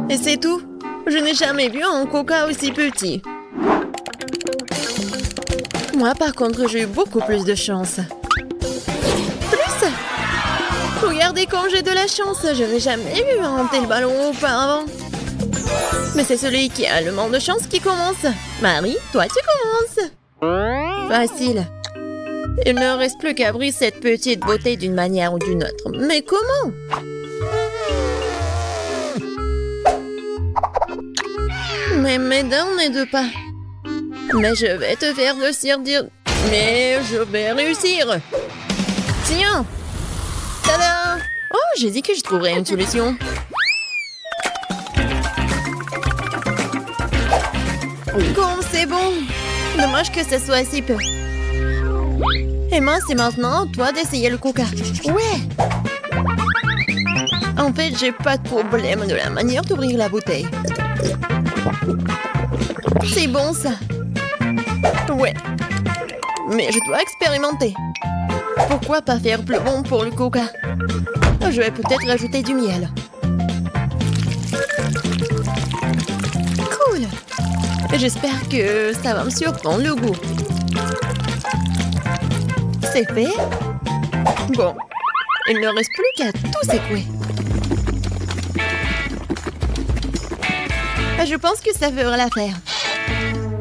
Et c'est tout. Je n'ai jamais vu un coca aussi petit. Moi, par contre, j'ai eu beaucoup plus de chance. Plus? Regardez comme j'ai de la chance. Je n'ai jamais vu un tel ballon auparavant. Mais c'est celui qui a le moins de chance qui commence. Marie, toi, tu commences. Facile. Il ne reste plus qu'à ouvrir cette petite beauté d'une manière ou d'une autre. Mais comment? Mais mes dents n'aident pas. Mais je vais te faire dire... Mais je vais réussir. Tiens. Tada! Oh, j'ai dit que je trouverais une solution. Comme c'est bon. Dommage que ce soit si peu. Emma, c'est maintenant toi d'essayer le coca. Ouais. En fait, j'ai pas de problème de la manière d'ouvrir la bouteille. C'est bon, ça. Ouais. Mais je dois expérimenter. Pourquoi pas faire plus bon pour le coca? Je vais peut-être rajouter du miel. Cool. J'espère que ça va me surprendre le goût. C'est fait? Bon. Il ne reste plus qu'à tout secouer. Je pense que ça fera l'affaire.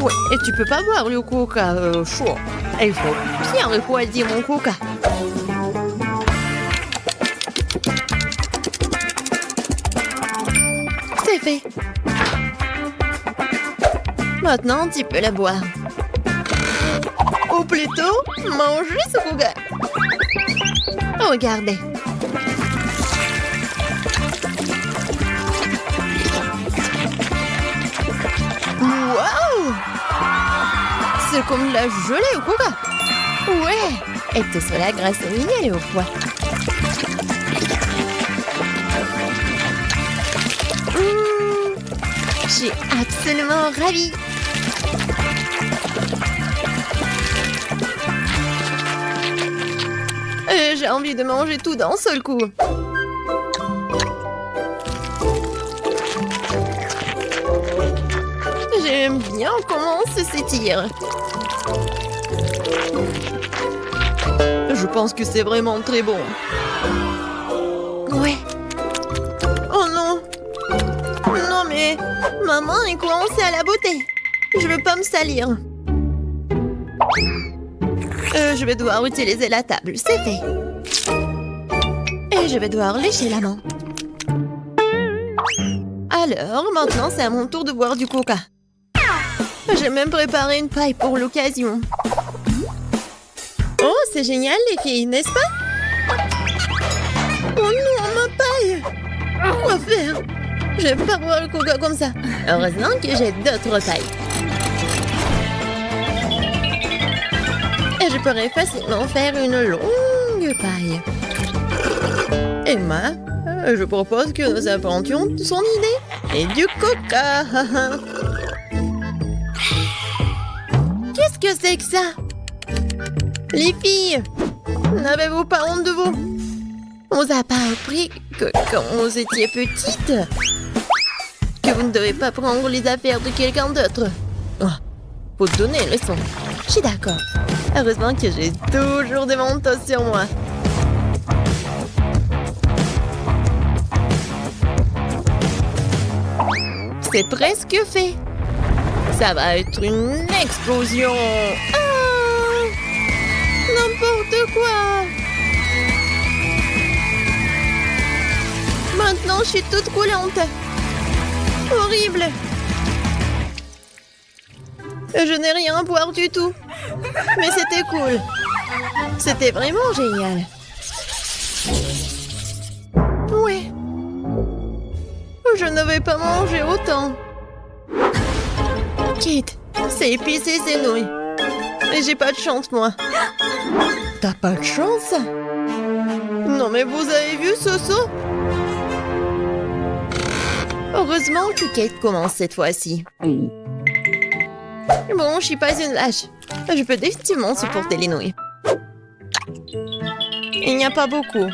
Ouais, et tu peux pas boire le coca chaud. Il faut bien refroidir mon coca. C'est fait. Maintenant, tu peux la boire. Ou plutôt, manger ce coca. Regardez. Wow! C'est comme de la gelée au coca. Ouais! Et tout cela grâce au miel et au foie. Je suis absolument ravie. J'ai envie de manger tout d'un seul coup. J'aime bien comment ça s'étire. Je pense que c'est vraiment très bon. Ouais. Oh non. Non mais, ma main est coincée à la beauté. Je veux pas me salir. Je vais devoir utiliser la table, c'est fait. Et je vais devoir lécher la main. Alors, maintenant, c'est à mon tour de boire du coca. J'ai même préparé une paille pour l'occasion. Oh, c'est génial, les filles, n'est-ce pas? Oh non, ma paille! Quoi faire? Je vais pas boire le coca comme ça. Heureusement que j'ai d'autres pailles. Et je pourrais facilement faire une longue paille. Emma, je propose que nous inventions son idée. Et du coca. Qu'est-ce que c'est que ça? Les filles, n'avez-vous pas honte de vous? On vous a pas appris que quand vous étiez petites, que vous ne devez pas prendre les affaires de quelqu'un d'autre. Oh, faut te donner une leçon. Je suis d'accord. Heureusement que j'ai toujours des manteaux sur moi. C'est presque fait. Ça va être une explosion. Ah! N'importe quoi. Maintenant, je suis toute coulante. Horrible. Je n'ai rien à boire du tout. Mais c'était cool. C'était vraiment génial. Ouais. Je ne vais pas manger autant. Kate, c'est épicé ces nouilles. Et j'ai pas de chance, moi. T'as pas de chance? Non, mais vous avez vu ce saut? Heureusement que Kate commence cette fois-ci. Bon, je suis pas une lâche. Je peux définitivement supporter les nouilles. Il n'y a pas beaucoup.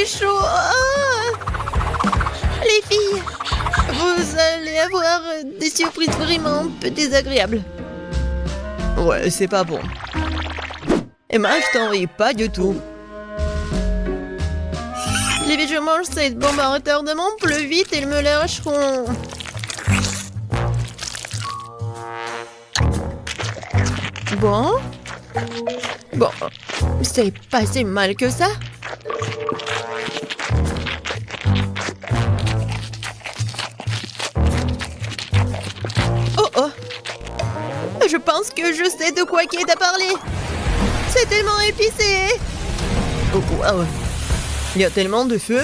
chaud. Ah, les filles, vous allez avoir des surprises vraiment peu désagréables. Ouais, c'est pas bon. Emma, je t'en ris pas du tout. Les filles, je mange cette bombe à retardement plus vite et ils me lâcheront. Bon, c'est pas si mal que ça. Oh, je pense que je sais de quoi Kate a parlé. C'est tellement épicé. Oh, wow. Il y a tellement de feu.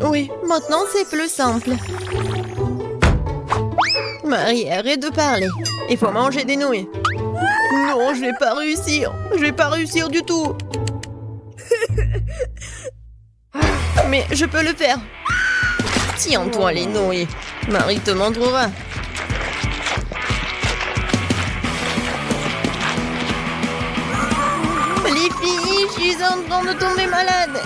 Oui, maintenant c'est plus simple. Marie, arrête de parler. Il faut manger des nouilles. Non, je vais pas réussir. Je vais pas réussir du tout. Mais je peux le faire. Tiens-toi les nouilles. Marie te montrera. Les filles, je suis en train de tomber malade.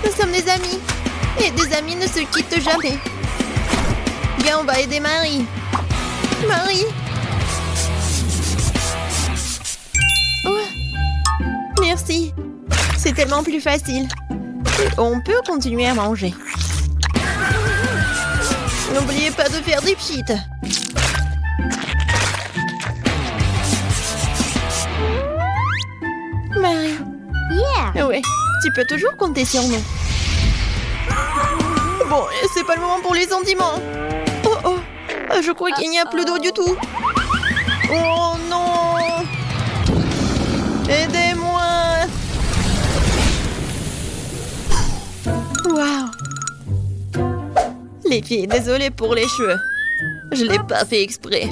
Nous sommes des amis. Et des amis ne se quittent jamais. Viens, on va aider Marie. Marie. Oh. Merci. C'est tellement plus facile. Et on peut continuer à manger. N'oubliez pas de faire des pchites. Marie. Yeah. Ouais, tu peux toujours compter sur nous. Bon, c'est pas le moment pour les sentiments. Oh, je crois qu'il n'y a plus d'eau du tout. Oh non. Aidez-moi. Waouh. Les filles, désolée pour les cheveux. Je l'ai pas fait exprès.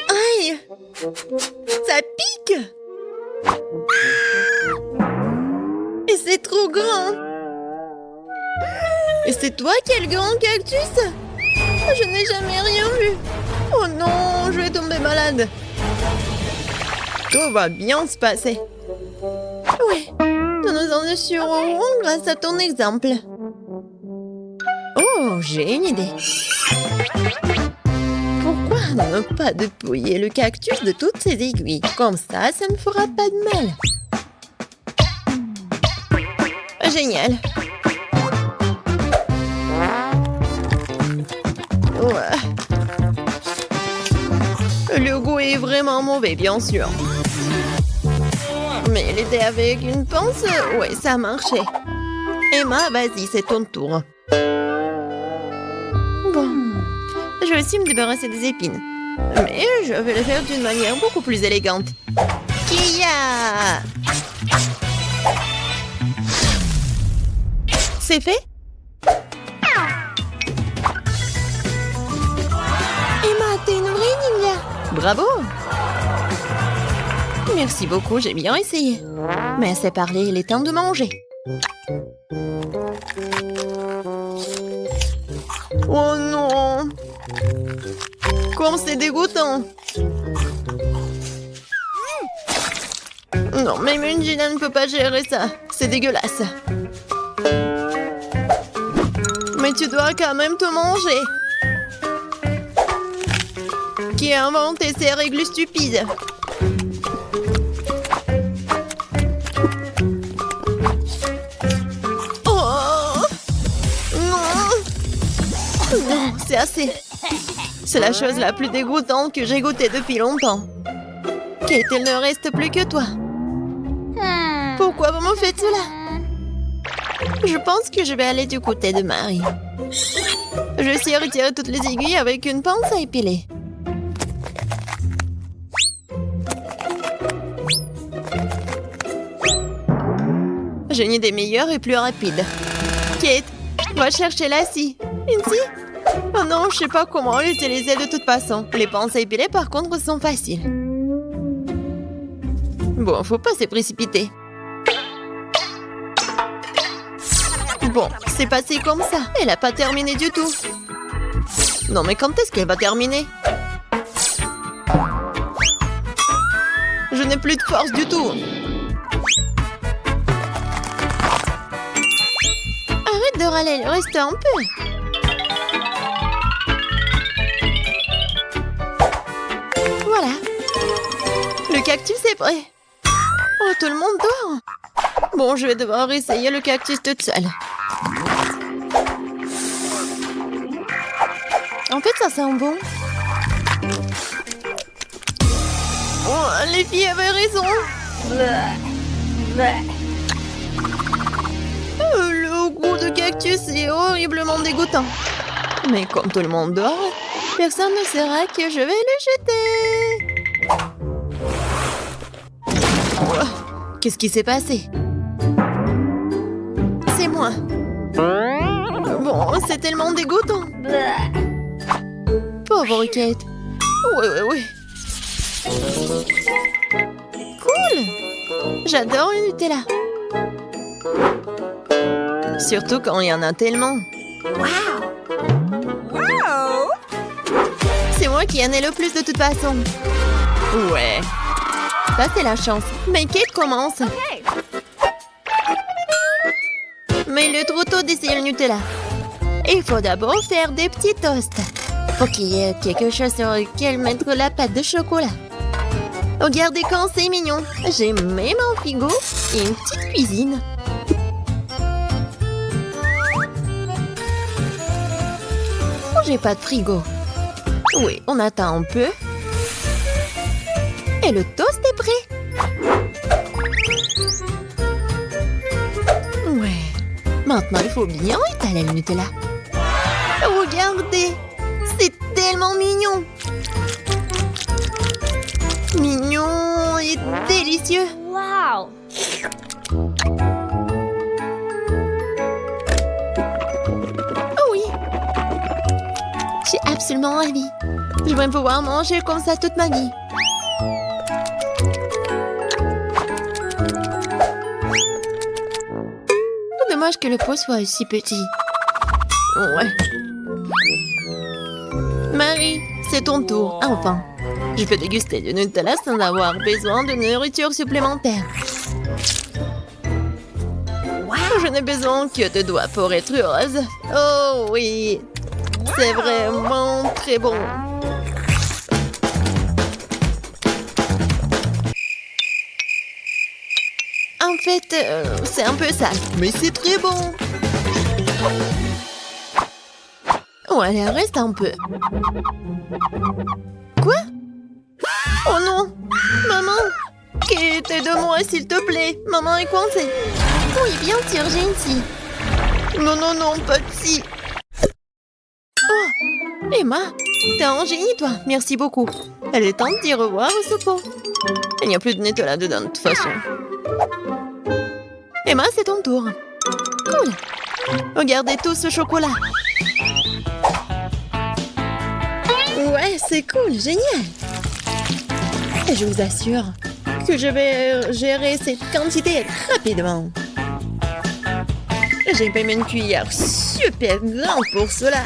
Aïe. Ça pique. Et c'est trop grand. Et c'est toi qui es le grand cactus? Je n'ai jamais rien vu. Oh non, je vais tomber malade. Tout va bien se passer. Oui, nous nous en assurerons grâce à ton exemple. Oh, j'ai une idée. Pourquoi ne pas dépouiller le cactus de toutes ses aiguilles? Comme ça ne fera pas de mal. Génial. Ouais. Le goût est vraiment mauvais, bien sûr. Mais l'aider avec une pince, ouais, ça a marché. Emma, vas-y, c'est ton tour. Bon, je vais aussi me débarrasser des épines. Mais je vais le faire d'une manière beaucoup plus élégante. Kia! C'est fait? Emma, t'es une vraie ninja! Bravo! Merci beaucoup, j'ai bien essayé. Mais assez parlé, il est temps de manger. Oh non! Comme c'est dégoûtant! Non, même une Gina ne peut pas gérer ça. C'est dégueulasse. Mais tu dois quand même te manger. Qui a inventé ces règles stupides? Oh non! Non, c'est assez. C'est la chose la plus dégoûtante que j'ai goûtée depuis longtemps. Kate, il ne reste plus que toi. Pourquoi vous me faites cela? Je pense que je vais aller du côté de Marie. Je sais retirer toutes les aiguilles avec une pince à épiler. J'ai une idée meilleure et plus rapide. Kate, va chercher la scie. Une scie? Oh non, je sais pas comment l'utiliser de toute façon. Les pinces à épiler, par contre, sont faciles. Bon, faut pas se précipiter. Bon, c'est passé comme ça. Elle a pas terminé du tout. Non, mais quand est-ce qu'elle va terminer? n'ai plus de force du tout. Arrête de râler, reste un peu. Voilà. Le cactus est prêt. Oh, tout le monde dort. Bon, je vais devoir essayer le cactus toute seule. En fait, ça sent bon. Oh, les filles avaient raison. Le goût de cactus est horriblement dégoûtant. Mais comme tout le monde dort, personne ne saura que je vais le jeter. Oh, qu'est-ce qui s'est passé? C'est moi. Bon, c'est tellement dégoûtant. Pauvre Kate. Oui. Cool. J'adore le Nutella. Surtout quand il y en a tellement. Wow. C'est moi qui en ai le plus de toute façon. Ouais. Ça, c'est la chance. Mais Kate commence. Okay. Mais il est trop tôt d'essayer le Nutella. Il faut d'abord faire des petits toasts. Pour qu'il y ait quelque chose sur lequel mettre la pâte de chocolat. Regardez quand c'est mignon. J'ai même un frigo et une petite cuisine. J'ai pas de frigo. Oui, on attend un peu. Et le toast est prêt. Ouais. Maintenant, il faut bien étaler le Nutella. Regardez. C'est tellement mignon. Mignon et délicieux. Wow. Oh oui. J'ai absolument envie. Je vais pouvoir manger comme ça toute ma vie. Dommage que le pot soit aussi petit. Ouais. Marie, c'est ton tour. Enfin, je peux déguster du Nutella sans avoir besoin de nourriture supplémentaire. Wow. Je n'ai besoin que de doigts pour être heureuse. Oh oui, c'est vraiment très bon. En fait, c'est un peu sale, mais c'est très bon. Oh, allez, reste un peu. Quoi? Oh non! Maman! Kate, aide-moi, s'il te plaît. Maman est coincée. Oui, bien sûr, j'ai une scie. Non, pas de scie. Oh! Emma, t'es un génie, toi. Merci beaucoup. Elle est temps de dire au revoir au pot. Il n'y a plus de Nutella dedans, de toute façon. Emma, c'est ton tour. Cool. Regardez tout ce chocolat. Ouais, c'est cool, génial. Et je vous assure que je vais gérer cette quantité rapidement. J'ai même une cuillère super grande pour cela.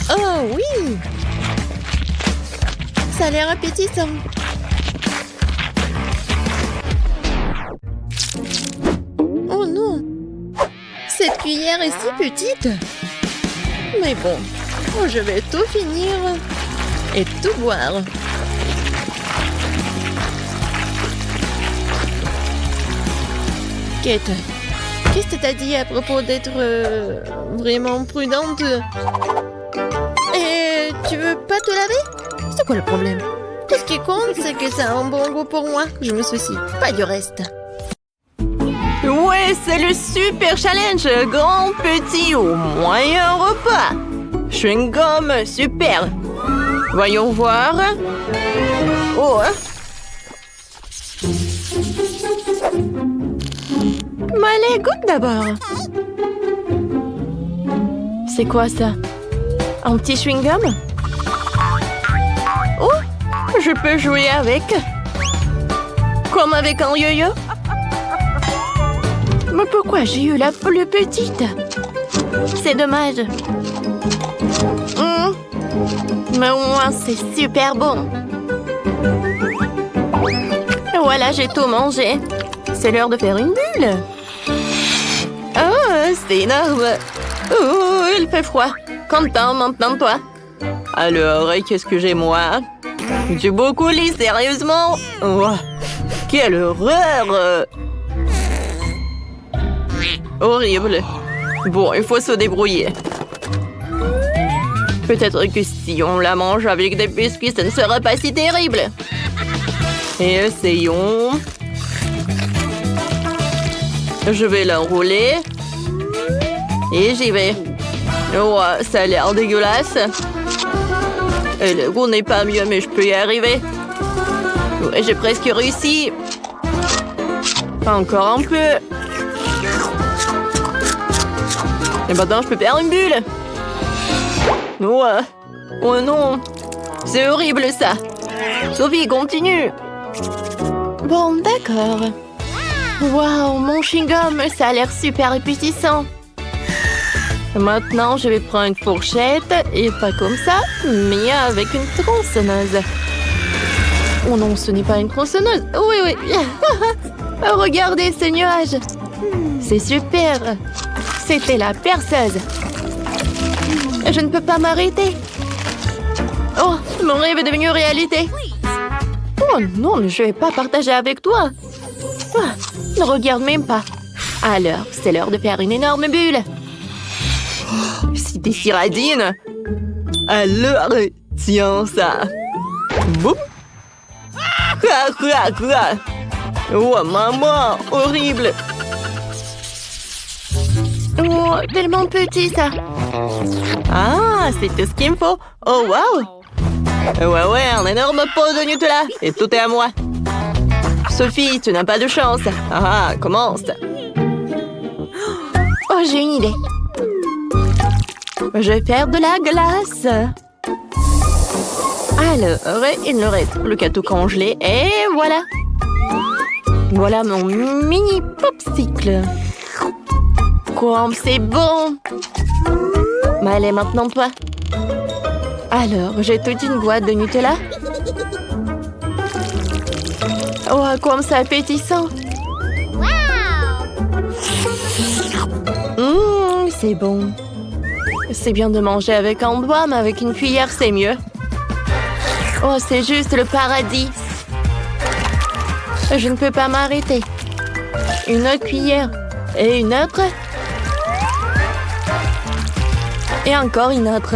Oh oui! Ça a l'air appétissant. Oh non! Cette cuillère est si petite. Mais bon, je vais tout finir et tout boire. Kate, qu'est-ce que t'as dit à propos d'être vraiment prudente? Et tu veux pas te laver? C'est quoi le problème? Tout ce qui compte, c'est que ça a un bon goût pour moi. Je me soucie pas du reste. Ouais, c'est le super challenge. Grand, petit ou moyen repas. Chewing-gum, super. Voyons voir. Oh. Mais allez, goûte d'abord. C'est quoi ça? Un petit chewing-gum? Oh, je peux jouer avec. Comme avec un yo-yo. Mais pourquoi j'ai eu la plus petite? C'est dommage. Mais au moins, c'est super bon. Voilà, j'ai tout mangé. C'est l'heure de faire une bulle. Oh, c'est énorme. Oh, il fait froid. Content maintenant, toi. Alors, qu'est-ce que j'ai, moi? Du brocoli, sérieusement? Oh, quelle horreur! Horrible. Bon, il faut se débrouiller. Peut-être que si on la mange avec des biscuits, ça ne sera pas si terrible. Et essayons. Je vais l'enrouler. Et j'y vais. Oh, ça a l'air dégueulasse. Et le goût n'est pas mieux, mais je peux y arriver. Ouais, j'ai presque réussi. Encore un peu. Et maintenant, je peux faire une bulle. Oh, oh non. C'est horrible, ça. Sophie, continue. Bon, d'accord. Waouh, mon chewing-gum, ça a l'air super appétissant. Maintenant, je vais prendre une fourchette, et pas comme ça, mais avec une tronçonneuse. Oh non, ce n'est pas une tronçonneuse. Oui, oui. Regardez ce nuage. C'est super. C'était la perceuse. Je ne peux pas m'arrêter. Oh, mon rêve est devenu réalité. Oh non, mais je ne vais pas partager avec toi. Ah, ne regarde même pas. Alors, c'est l'heure de faire une énorme bulle. C'était si radine. Alors, tiens ça. Boum. Oh, maman, horrible. Oh, tellement petit, ça. Ah, c'est tout ce qu'il me faut. Oh, waouh. Ouais, un énorme pot de Nutella. Et tout est à moi. Sophie, tu n'as pas de chance. Ah, commence. Oh, j'ai une idée. Je vais faire de la glace. Alors, il ne reste plus qu'à tout congeler. Et voilà. Voilà mon mini popsicle. Comme c'est bon. Mais allez, maintenant toi. Alors, j'ai toute une boîte de Nutella. Oh, comme c'est appétissant. C'est bon. C'est bien de manger avec un doigt, mais avec une cuillère, c'est mieux. Oh, c'est juste le paradis. Je ne peux pas m'arrêter. Une autre cuillère. Et une autre. Et encore une autre.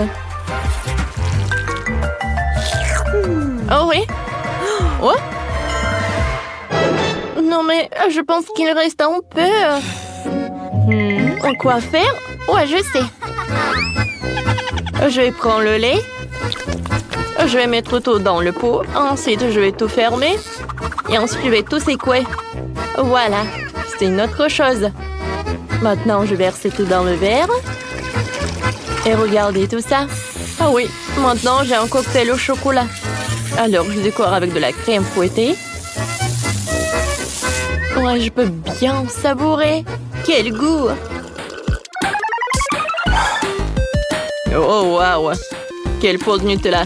Oh oui. Oh. Non mais je pense qu'il reste un peu. Quoi faire? Ouais, je sais. Je vais prendre le lait. Je vais mettre tout dans le pot. Ensuite, je vais tout fermer. Et ensuite, je vais tout secouer. Voilà. C'est une autre chose. Maintenant, je verse tout dans le verre. Et regardez tout ça. Ah oui, maintenant, j'ai un cocktail au chocolat. Alors, je décore avec de la crème fouettée. Ouais, je peux bien savourer. Quel goût! Oh, waouh! Quelle peau de Nutella!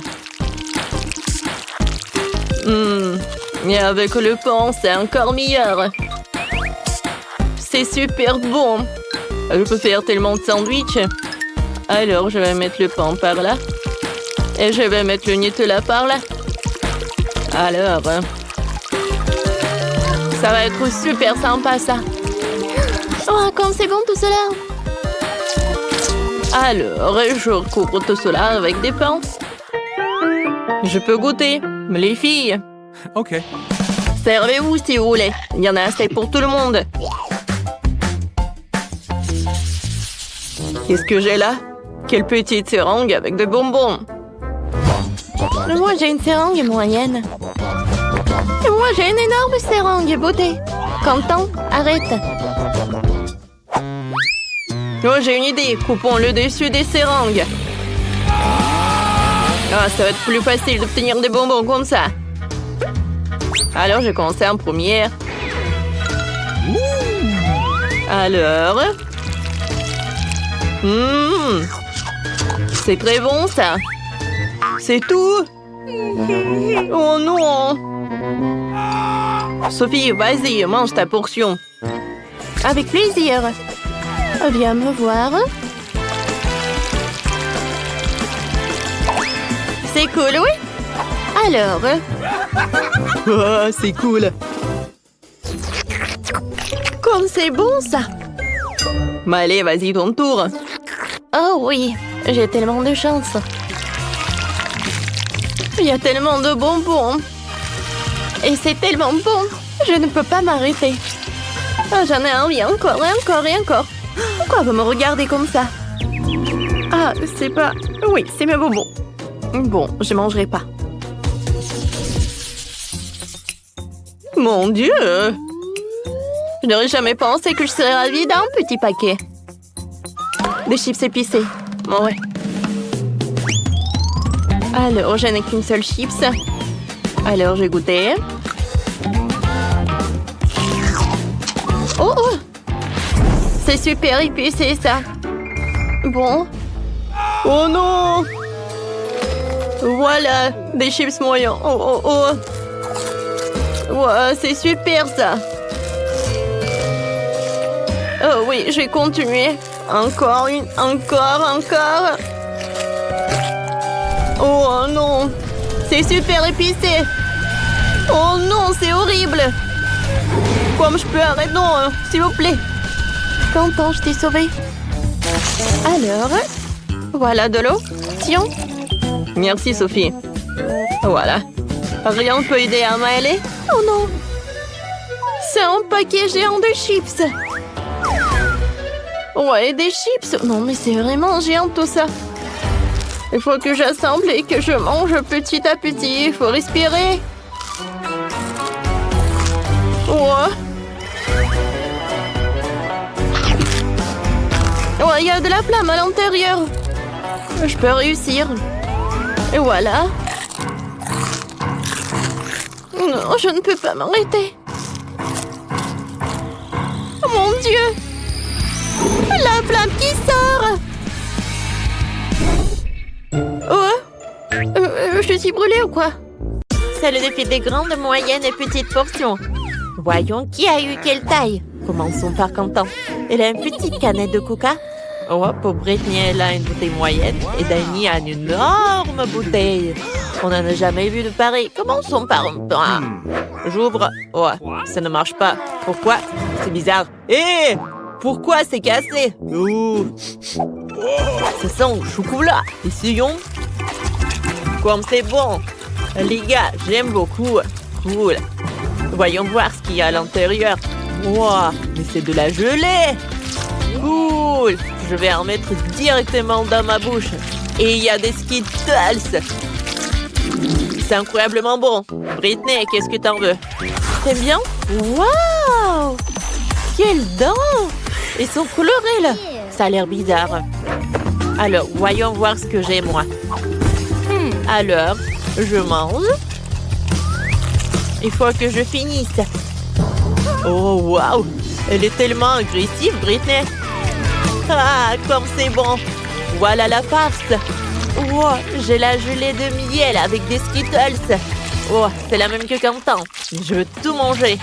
Et avec le pain, c'est encore meilleur! C'est super bon! Je peux faire tellement de sandwichs! Alors, je vais mettre le pain par là. Et je vais mettre le Nutella par là. Alors... ça va être super sympa, ça! Oh, comme c'est bon tout cela! Alors, je recouvre tout cela avec des pains. Je peux goûter, les filles. Ok. Servez-vous si vous voulez. Il y en a assez pour tout le monde. Qu'est-ce que j'ai là? Quelle petite seringue avec des bonbons. Moi, j'ai une seringue moyenne. Et moi, j'ai une énorme seringue beauté. Content? Arrête. Oh, j'ai une idée. Coupons le dessus des seringues. Ah, ça va être plus facile d'obtenir des bonbons comme ça. Alors, je vais commencer en première. Alors... c'est très bon, ça. C'est tout? Oh non! Sophie, vas-y, mange ta portion. Avec plaisir. Viens me voir. C'est cool, oui? Alors... Ah, c'est cool. Comme c'est bon, ça! Mais allez, vas-y, ton tour. Oh oui, j'ai tellement de chance. Il y a tellement de bonbons. Et c'est tellement bon. Je ne peux pas m'arrêter. Oh, j'en ai envie encore et encore et encore. Pourquoi vous me regardez comme ça? Ah, c'est pas... Oui, c'est mes bonbons. Bon, je mangerai pas. Mon Dieu! Je n'aurais jamais pensé que je serais ravie d'un petit paquet. Des chips épicés. Ouais. Alors, je n'ai qu'une seule chips. Alors, j'ai goûté. Oh, oh! C'est super épicé, ça. Bon. Oh non! Voilà, des chips moyens. Oh, oh, oh. Ouais, c'est super, ça. Oh oui, je vais continuer. Encore une, encore. Oh non, c'est super épicé. Oh non, c'est horrible. Comme je peux arrêter? Non, s'il vous plaît. Content, je t'ai sauvé. Alors, voilà de l'eau. Tiens. Merci, Sophie. Voilà. Rien ne peut aider à m'aider. Oh non. C'est un paquet géant de chips. Ouais, des chips. Non, mais c'est vraiment géant tout ça. Il faut que j'assemble et que je mange petit à petit. Il faut respirer. Ouais. Ouais, il y a de la flamme à l'intérieur. Je peux réussir. Et voilà. Non, je ne peux pas m'arrêter. Oh mon Dieu! La flamme qui sort! Oh! Je suis brûlée ou quoi? C'est le défi des grandes, moyennes et petites portions. Voyons qui a eu quelle taille. Commençons par Quentin. Elle a une petite canette de coca. Oh, pour Britney, elle a une bouteille moyenne et Danny a une énorme bouteille. On n'en a jamais vu de pareil. Commençons par un pain. J'ouvre. Oh, ça ne marche pas. Pourquoi? C'est bizarre. Hé! Pourquoi c'est cassé? Oh. Ça sent au chocolat. Essayons. Comme c'est bon. Les gars, j'aime beaucoup. Cool. Voyons voir ce qu'il y a à l'intérieur. Wow, mais c'est de la gelée. Cool. Je vais en mettre directement dans ma bouche. Et il y a des Skittles. C'est incroyablement bon. Britney, qu'est-ce que t'en veux? T'aimes bien? Waouh! Quelles dents! Ils sont colorés, là. Ça a l'air bizarre. Alors, voyons voir ce que j'ai, moi. Alors, je mange. Il faut que je finisse. Oh, waouh! Elle est tellement agressive, Britney. Ah, comme c'est bon. Voilà la farce. Wow, j'ai la gelée de miel avec des Skittles. Oh, c'est la même que Quentin. Je veux tout manger.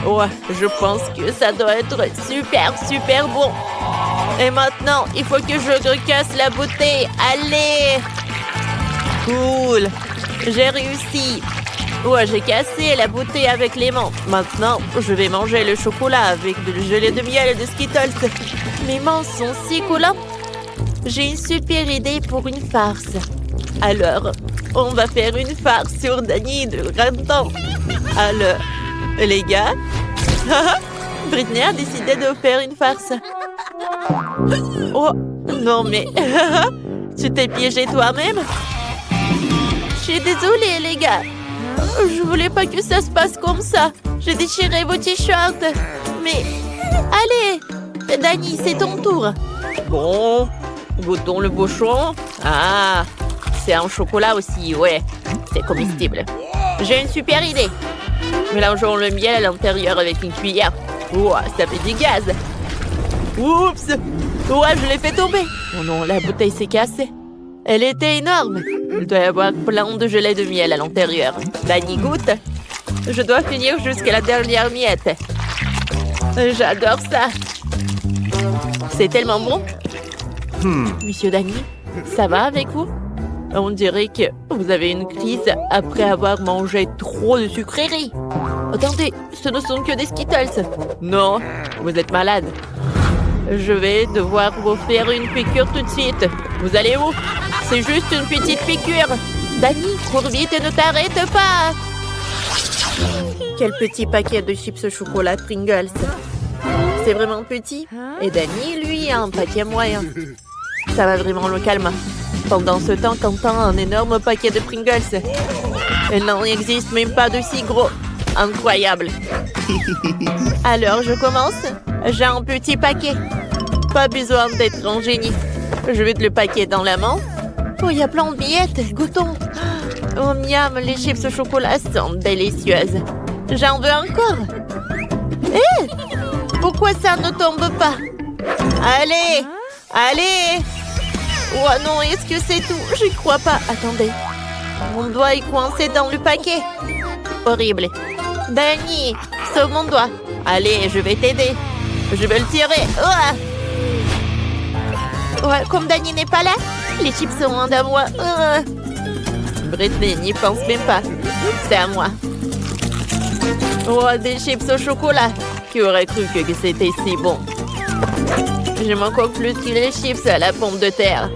Oh, je pense que ça doit être super bon. Et maintenant, il faut que je recasse la bouteille. Allez! Cool. J'ai réussi. Ouais, j'ai cassé la bouteille avec les mains. Maintenant, je vais manger le chocolat avec de la gelée de miel et de Skittles. Mes mains sont si collantes. J'ai une super idée pour une farce. Alors, on va faire une farce sur Danny de Quentin. Alors, les gars, Britney a décidé de faire une farce. Oh, non mais, tu t'es piégé toi-même? Je suis désolée, les gars. Je voulais pas que ça se passe comme ça. J'ai déchiré vos t-shirts. Mais, allez, Danny, c'est ton tour. Bon, goûtons le bouchon. Ah, c'est un chocolat aussi, ouais. C'est comestible. J'ai une super idée. Mélangeons le miel à l'intérieur avec une cuillère. Ouah, ça fait du gaz. Oups! Ouah, je l'ai fait tomber. Oh non, la bouteille s'est cassée. Elle était énorme. Il doit y avoir plein de gelée de miel à l'intérieur. Danny, goûte. Je dois finir jusqu'à la dernière miette. J'adore ça. C'est tellement bon. Monsieur Danny, ça va avec vous? On dirait que vous avez une crise après avoir mangé trop de sucreries. Attendez, ce ne sont que des Skittles. Non, vous êtes malade. Je vais devoir vous faire une piqûre tout de suite. Vous allez où? C'est juste une petite piqûre. Danny, cours vite et ne t'arrête pas. Quel petit paquet de chips au chocolat Pringles. C'est vraiment petit. Et Danny, lui, a un paquet moyen. Ça va vraiment le calmer. Pendant ce temps, Quentin a un énorme paquet de Pringles. Il n'en existe même pas de si gros. Incroyable. Alors, je commence. J'ai un petit paquet. Pas besoin d'être un génie. Je vais te le paquet dans la main. Oh, il y a plein de miettes. Goûtons. Oh, miam, les chips au chocolat sont délicieuses. J'en veux encore. Hé! Pourquoi ça ne tombe pas? Allez! Allez! Oh non, est-ce que c'est tout? J'y crois pas. Attendez. Mon doigt est coincé dans le paquet. Horrible. Danny, sauve mon doigt. Allez, je vais t'aider. Je vais le tirer. Ouais, comme Danny n'est pas là, les chips sont loin de moi. Britney n'y pense même pas. C'est à moi. Oh, des chips au chocolat. Qui aurait cru que c'était si bon? J'aime encore plus que les chips à la pomme de terre.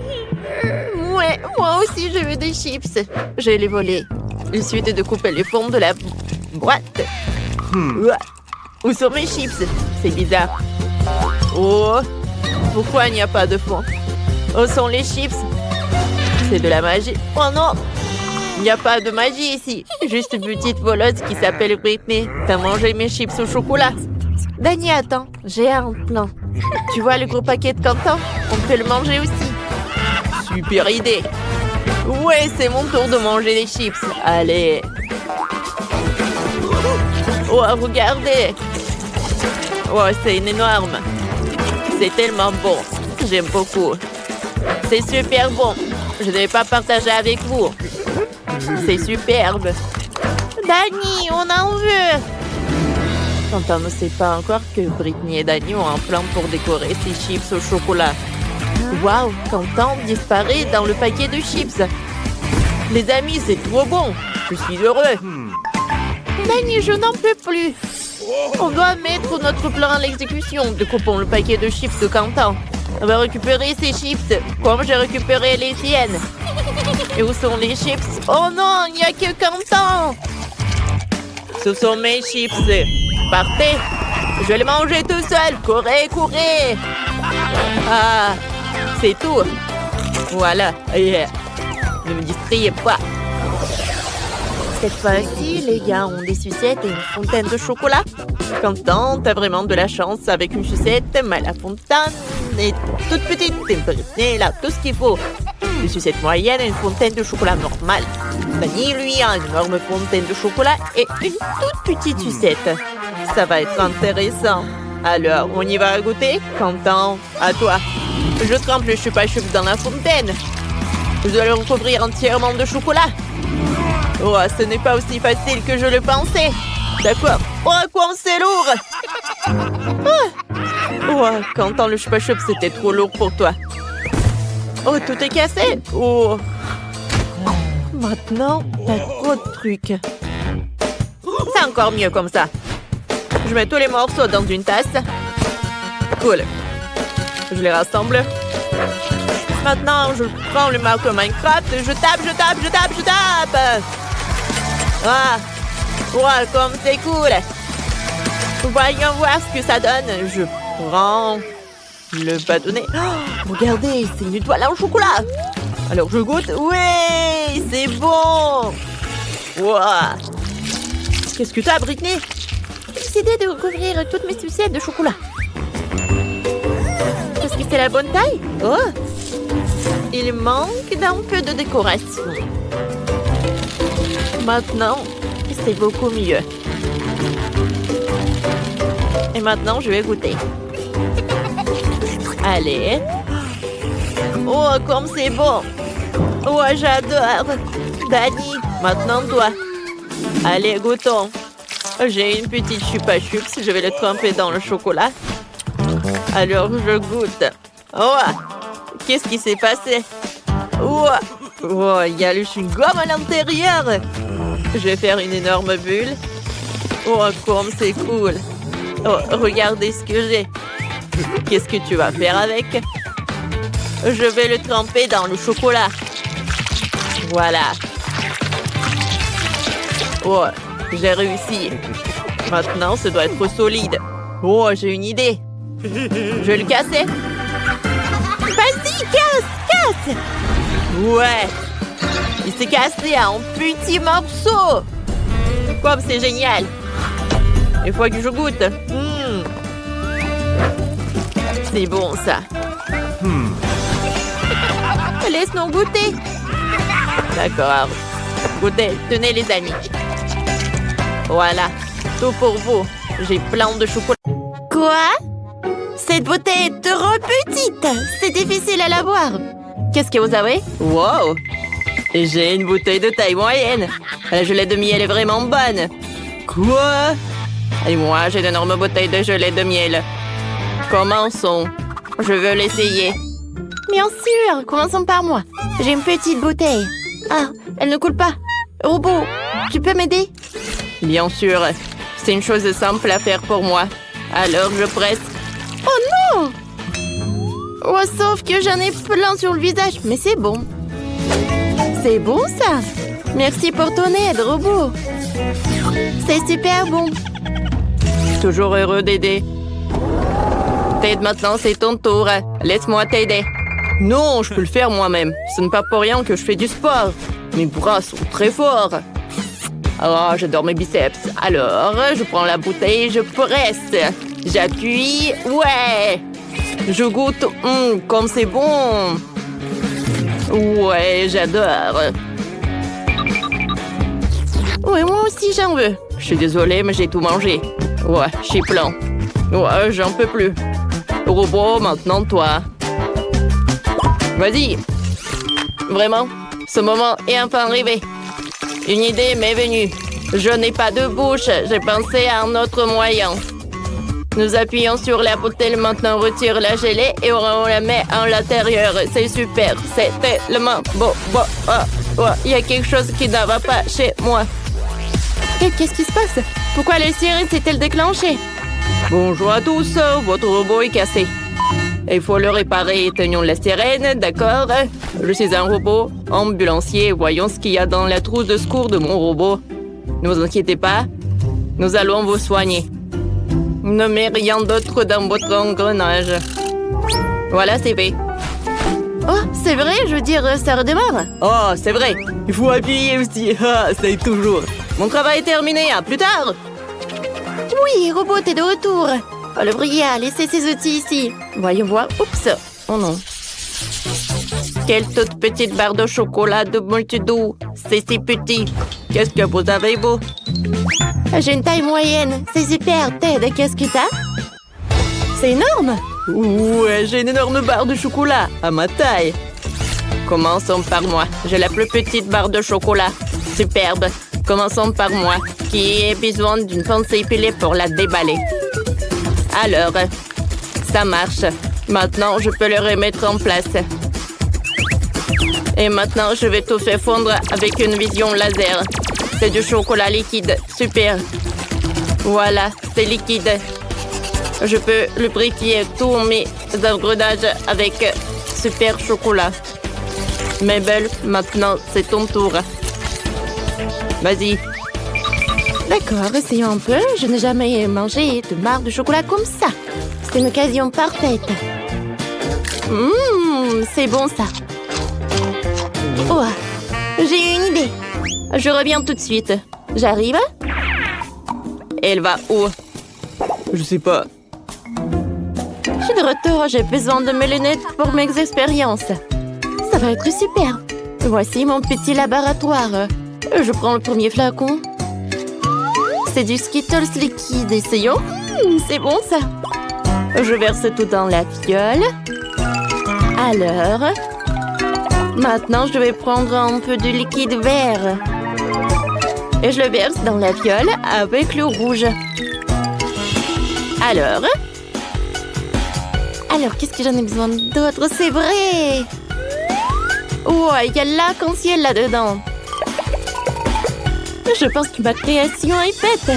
Ouais, moi aussi je veux des chips. Je les volé. Il suffit de couper les formes de la boîte. Où sont mes chips? C'est bizarre. Oh, pourquoi il n'y a pas de fond? Où sont les chips? C'est de la magie. Oh non! Il n'y a pas de magie ici. Juste une petite voleuse qui s'appelle Britney. T'as mangé mes chips au chocolat? Danny, attends. J'ai un plan. Tu vois le gros paquet de Quentin? On peut le manger aussi. Super idée. Ouais, c'est mon tour de manger les chips. Allez. Oh, regardez. Oh, c'est énorme. C'est tellement bon. J'aime beaucoup. C'est super bon. Je ne vais pas partager avec vous. C'est superbe. Danny, on en veut. Quentin ne sait pas encore que Britney et Danny ont un plan pour décorer ses chips au chocolat. Waouh, Quentin disparaît dans le paquet de chips. Les amis, c'est trop bon. Je suis heureux. Danny, je n'en peux plus. On doit mettre notre plan à l'exécution. Découpons le paquet de chips de Quentin. On va récupérer ces chips comme j'ai récupéré les siennes. Et où sont les chips? Oh non, il n'y a que Quentin. Ce sont mes chips. Partez. Je vais les manger tout seul. Courez, courez. Ah, c'est tout. Voilà. Yeah. Ne me distrayez pas. Cette fois-ci, les gars ont des sucettes et une fontaine de chocolat. Quentin, t'as vraiment de la chance avec une sucette, mais la fontaine est toute petite. Et Britney, là, tout ce qu'il faut. Une sucette moyenne et une fontaine de chocolat normale. Danny, lui, a une énorme fontaine de chocolat et une toute petite sucette. Ça va être intéressant. Alors, on y va goûter? Quentin, à toi. Je trempe le chupa-chup dans la fontaine. Je dois le recouvrir entièrement de chocolat. Oh, ce n'est pas aussi facile que je le pensais. D'accord. Oh, quoi, c'est lourd. Oh, Quentin, le chupa-chup, c'était trop lourd pour toi. Oh, tout est cassé. Oh. Maintenant, t'as trop de trucs. C'est encore mieux comme ça. Je mets tous les morceaux dans une tasse. Cool. Je les rassemble. Maintenant, je prends le marque Minecraft. Je tape. Ah, ouais, comme c'est cool. Voyons voir ce que ça donne. Je prends le bâtonnet. Oh, regardez, c'est une étoile en chocolat. Alors, je goûte. Oui, c'est bon. Wow. Qu'est-ce que t'as, Britney? J'ai décidé de recouvrir toutes mes sucettes de chocolat. Est-ce que c'est la bonne taille? Oh, il manque d'un peu de décoration. Maintenant, c'est beaucoup mieux. Et maintenant, je vais goûter. Allez. Oh, comme c'est bon. Oh, j'adore. Danny, maintenant toi. Allez, goûtons. J'ai une petite chupa chups. Je vais le tremper dans le chocolat. Alors, je goûte. Oh, qu'est-ce qui s'est passé? Oh, il y a le chewing-gum à l'intérieur. Je vais faire une énorme bulle. Oh, comme c'est cool. Oh, regardez ce que j'ai. Qu'est-ce que tu vas faire avec? Je vais le tremper dans le chocolat. Voilà. Oh, j'ai réussi. Maintenant, ça doit être solide. Oh, j'ai une idée. Je vais le casser. Vas-y, casse! Ouais. Il s'est cassé en petits morceaux. Comme c'est génial. Il faut que je goûte. C'est bon, ça. Laisse-nous goûter. D'accord. Goûtez. Tenez, les amis. Voilà. Tout pour vous. J'ai plein de chocolat. Quoi? Cette bouteille est trop petite. C'est difficile à la boire. Qu'est-ce que vous avez? Wow! J'ai une bouteille de taille moyenne. La gelée de miel est vraiment bonne. Quoi? Et moi, j'ai d'énormes bouteilles de gelée de miel. Commençons. Je veux l'essayer. Bien sûr, commençons par moi. J'ai une petite bouteille. Ah, elle ne coule pas. Robot, tu peux m'aider? Bien sûr. C'est une chose simple à faire pour moi. Alors, je presse. Oh non! Oh, sauf que j'en ai plein sur le visage. Mais c'est bon. C'est bon, ça. Merci pour ton aide, robot. C'est super bon. Toujours heureux d'aider. Ted, maintenant, c'est ton tour. Laisse-moi t'aider. Non, je peux le faire moi-même. Ce n'est pas pour rien que je fais du sport. Mes bras sont très forts. Oh, j'adore mes biceps. Alors, je prends la bouteille, je presse. J'appuie. Ouais. Je goûte. Comme c'est bon. Ouais, j'adore. Ouais, moi aussi, j'en veux. Je suis désolée, mais j'ai tout mangé. Ouais, je suis plein. Ouais, j'en peux plus. Robot, maintenant toi. Vas-y. Vraiment, ce moment est enfin arrivé. Une idée m'est venue. Je n'ai pas de bouche. J'ai pensé à un autre moyen. Nous appuyons sur la bouteille, maintenant on retire la gelée et on la met à l'intérieur. C'est super. C'est tellement beau. Il y a quelque chose qui ne va pas chez moi. Qu'est-ce qui se passe? Pourquoi la sirène s'est-elle déclenchée? Bonjour à tous, votre robot est cassé. Il faut le réparer. Éteignons la sirène, d'accord? Je suis un robot ambulancier. Voyons ce qu'il y a dans la trousse de secours de mon robot. Ne vous inquiétez pas, nous allons vous soigner. Ne mets rien d'autre dans votre engrenage. Voilà, c'est fait. Oh, c'est vrai, je veux dire, ça redémarre. Oh, c'est vrai. Il faut appuyer aussi. Ah, ça aide toujours. Mon travail est terminé. À plus tard. Oui, robot, t'es de retour. Oh, le brillant a laissé ses outils ici. Voyons voir. Oups. Oh non. Quelle toute petite barre de chocolat de multi-doux. C'est si petit. Qu'est-ce que vous avez beau? J'ai une taille moyenne. C'est super. Ted, qu'est-ce que t'as? C'est énorme. Ouais, j'ai une énorme barre de chocolat à ma taille. Commençons par moi. J'ai la plus petite barre de chocolat. Superbe. Commençons par moi, qui a besoin d'une pince épilée pour la déballer. Alors, ça marche. Maintenant, je peux le remettre en place. Et maintenant, je vais tout faire fondre avec une vision laser. C'est du chocolat liquide. Super. Voilà, c'est liquide. Je peux lubrifier tous mes engrenages avec super chocolat. Mabel, maintenant, c'est ton tour. Vas-y. D'accord, essayons un peu. Je n'ai jamais mangé de barre de chocolat comme ça. C'est une occasion parfaite. C'est bon ça. Oh, j'ai une idée. Je reviens tout de suite. J'arrive. Elle va où? Je sais pas. Je suis de retour. J'ai besoin de mes lunettes pour mes expériences. Ça va être super. Voici mon petit laboratoire. Je prends le premier flacon. C'est du Skittles liquide. Essayons. C'est bon, ça. Je verse tout dans la fiole. Alors, maintenant, je vais prendre un peu de liquide vert. Et je le verse dans la fiole avec le rouge. Alors, qu'est-ce que j'en ai besoin d'autre? C'est vrai! Oh, il y a l'arc-en-ciel là-dedans. Je pense que ma création est faite.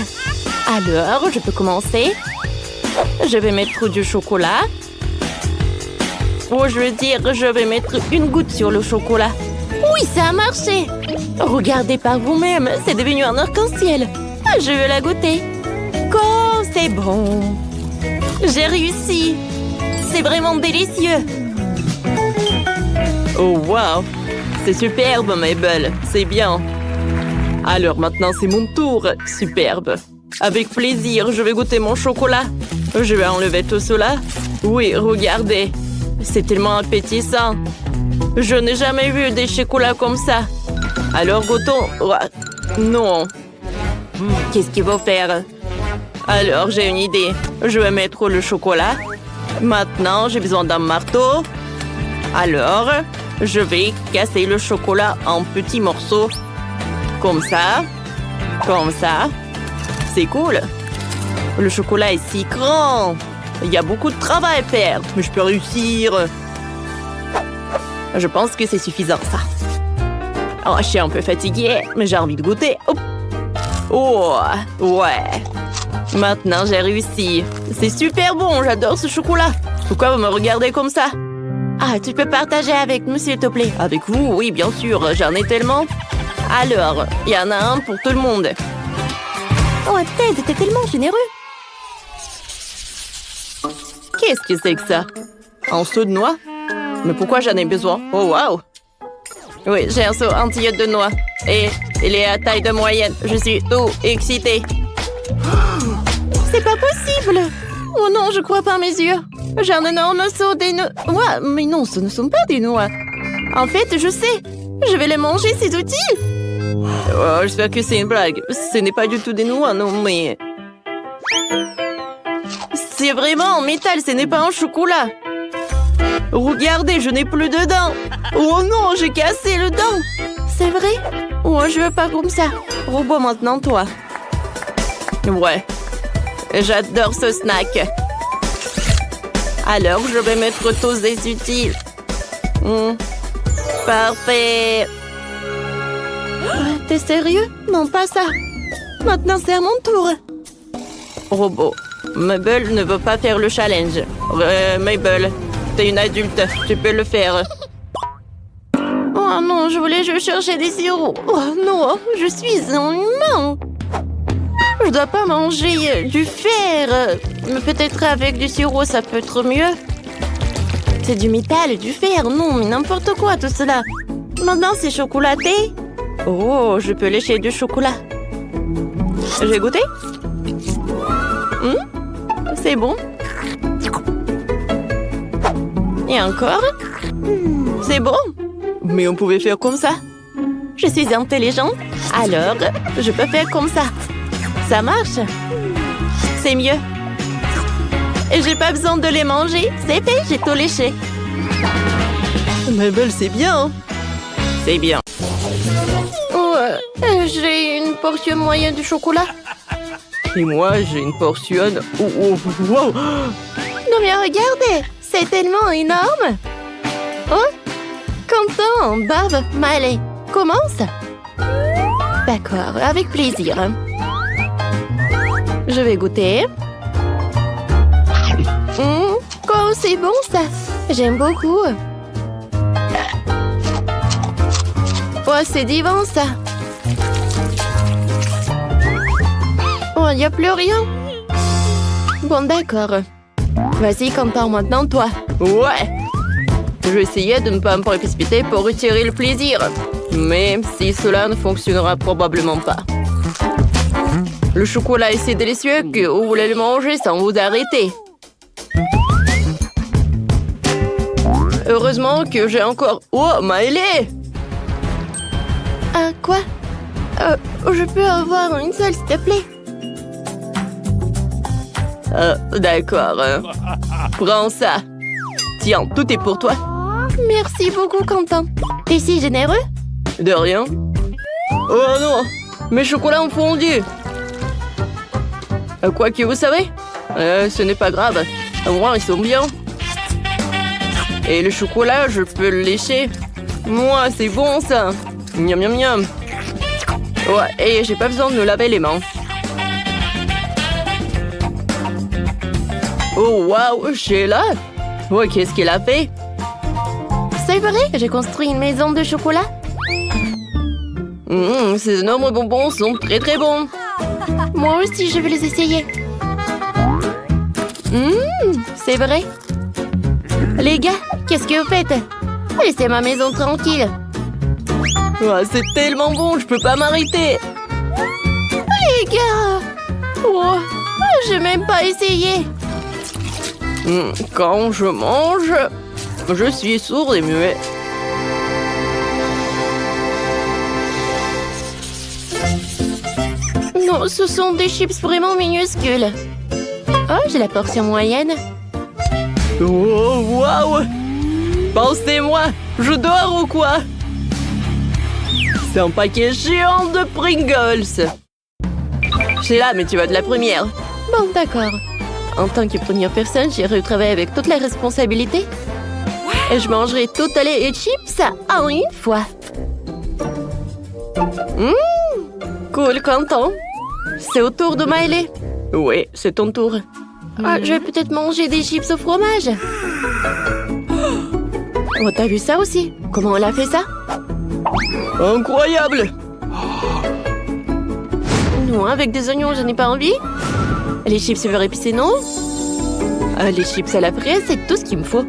Alors, je peux commencer. Je vais mettre du chocolat. Oh, je veux dire, je vais mettre une goutte sur le chocolat. Oui, ça a marché. Regardez par vous-même, c'est devenu un arc-en-ciel. Je veux la goûter. Oh, c'est bon. J'ai réussi. C'est vraiment délicieux. Oh, wow. C'est superbe, Mabel. C'est bien. Alors, maintenant, c'est mon tour. Superbe. Avec plaisir, je vais goûter mon chocolat. Je vais enlever tout cela. Oui, regardez. C'est tellement appétissant. Je n'ai jamais vu des chocolats comme ça. Alors, goûtons. Non. Qu'est-ce qu'il faut faire? Alors, j'ai une idée. Je vais mettre le chocolat. Maintenant, j'ai besoin d'un marteau. Alors, je vais casser le chocolat en petits morceaux. Comme ça. Comme ça. C'est cool. Le chocolat est si grand. Il y a beaucoup de travail à faire. Mais je peux réussir. Je pense que c'est suffisant, ça. Oh, je suis un peu fatiguée, mais j'ai envie de goûter. Oh, ouais. Maintenant, j'ai réussi. C'est super bon, j'adore ce chocolat. Pourquoi vous me regardez comme ça? Ah, tu peux partager avec nous, s'il te plaît. Avec vous? Oui, bien sûr, j'en ai tellement. Alors, il y en a un pour tout le monde. Oh, Ted, t'es tellement généreux. Qu'est-ce que c'est que ça? Un seau de noix? Mais pourquoi j'en ai besoin? Oh, wow! Oui, j'ai un seau entier de noix. Et il est à taille de moyenne. Je suis tout excitée. C'est pas possible! Oh non, je crois pas à mes yeux. J'ai un énorme seau des noix. Mais non, ce ne sont pas des noix. En fait, je sais. Je vais les manger, ces outils. Oh, j'espère que c'est une blague. Ce n'est pas du tout des noix, non, mais... C'est vraiment en métal, ce n'est pas en chocolat. Regardez, je n'ai plus de dents. Oh non, j'ai cassé le dent. C'est vrai? Oh, je veux pas comme ça. Robot maintenant, toi. Ouais. J'adore ce snack. Alors, je vais mettre tous les utiles. Parfait. T'es sérieux? Non, pas ça. Maintenant, c'est à mon tour. Robot. Mabel ne veut pas faire le challenge. Mabel, t'es une adulte. Tu peux le faire. Oh non, je voulais juste chercher des sirops. Oh non, je suis un humain. Je dois pas manger du fer. Mais peut-être avec du sirop, ça peut être mieux. C'est du métal, du fer. Non, mais n'importe quoi, tout cela. Maintenant, c'est chocolaté. Oh, je peux lécher du chocolat. J'ai goûté? C'est bon. Et encore? C'est bon. Mais on pouvait faire comme ça. Je suis intelligente. Alors, je peux faire comme ça. Ça marche. C'est mieux. Et j'ai pas besoin de les manger. C'est fait, j'ai tout léché. Mabel, c'est bien. C'est bien. Oh, j'ai une portion moyenne de chocolat. Et moi, j'ai une portion... Wow. Non mais regardez, c'est tellement énorme. Oh, Quentin, Bob, Miley, commence. D'accord, avec plaisir. Je vais goûter. Oh, c'est bon ça. J'aime beaucoup. Oh, c'est divin ça. Oh, il n'y a plus rien. Bon, d'accord. Vas-y, Quentin, maintenant toi. Ouais. Je vais essayer de ne pas me précipiter pour retirer le plaisir. Mais si cela ne fonctionnera probablement pas. Le chocolat est si délicieux que vous voulez le manger sans vous arrêter. Heureusement que j'ai encore... Oh, Miley! Quoi? Je peux avoir une seule, s'il te plaît? D'accord. Prends ça. Tiens, tout est pour toi. Merci beaucoup, Quentin. T'es si généreux? De rien. Oh non! Mes chocolats ont fondu. Quoi que vous savez, ce n'est pas grave. Au moins, ils sont bien. Et le chocolat, je peux le lécher. Moi, c'est bon ça. Miam miam miam. Ouais, et j'ai pas besoin de me laver les mains. Oh waouh, Sheila. Ouais, qu'est-ce qu'elle a fait? C'est vrai, j'ai construit une maison de chocolat. Ces énormes bonbons sont très très bons. Moi aussi, je vais les essayer. C'est vrai. Les gars, qu'est-ce que vous faites? Laissez ma maison tranquille. Ouais, c'est tellement bon, je peux pas m'arrêter. Les gars! Oh, j'ai même pas essayé. Quand je mange, je suis sourd et muet. Non, ce sont des chips vraiment minuscules. Oh, j'ai la portion moyenne. Oh, waouh! Pensez-moi, je dors ou quoi? C'est un paquet géant de Pringles. Sheila, mais tu vas de la première. Bon, d'accord. En tant que première personne, j'irai travailler avec toute la responsabilité. Et je mangerai tout les chips en une fois. Cool, content. C'est au tour de Miley. Oui, c'est ton tour. Ah, je vais peut-être manger des chips au fromage. Oh, t'as vu ça aussi? Comment elle a fait ça? Incroyable! Non, avec des oignons, je n'ai pas envie. Les chips beurre épicé, non? Les chips à la fraise, c'est tout ce qu'il me faut.